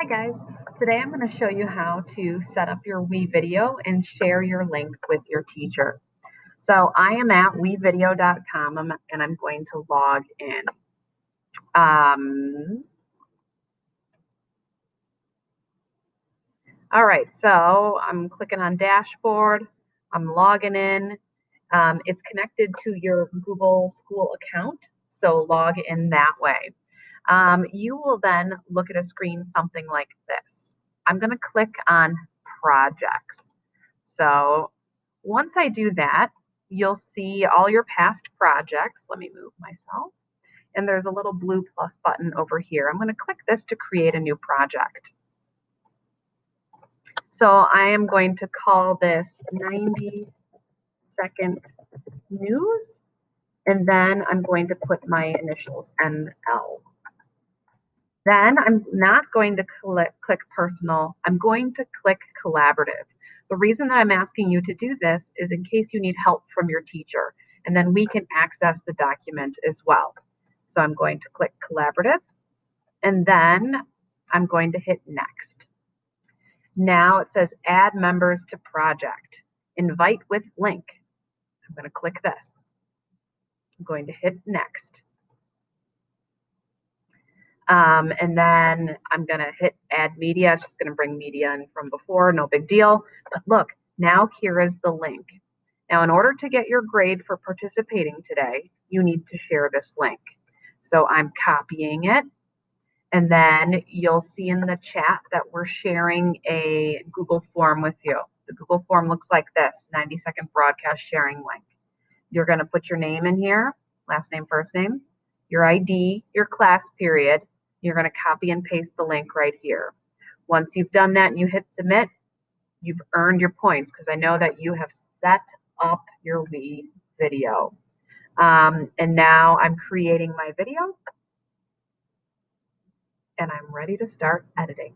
Hi guys, today I'm going to show you how to set up your WeVideo and share your link with your teacher. So I am at wevideo.com and I'm going to log in. All right, so I'm clicking on dashboard, I'm logging in. It's connected to your Google School account, so log in that way. You will then look at a screen something like this. I'm going to click on projects. So once I do that, you'll see all your past projects. Let me move myself. And there's a little blue plus button over here. I'm going to click this to create a new project. So I am going to call this 90-second news. And then I'm going to put my initials NL. Then I'm not going to click personal. I'm going to click collaborative. The reason that I'm asking you to do this is in case you need help from your teacher, and then we can access the document as well. So I'm going to click collaborative, and then I'm going to hit next. Now it says add members to project, invite with link. I'm going to click this. I'm going to hit next. And then I'm going to hit add media. It's just going to bring media in from before, no big deal. But look, now here is the link. Now, in order to get your grade for participating today, you need to share this link. So I'm copying it. And then you'll see in the chat that we're sharing a Google form with you. The Google form looks like this, 90-second broadcast sharing link. You're going to put your name in here, last name, first name, your ID, your class period. You're going to copy and paste the link right here. Once you've done that and you hit submit, you've earned your points because I know that you have set up your WeVideo. And now I'm creating my video and I'm ready to start editing.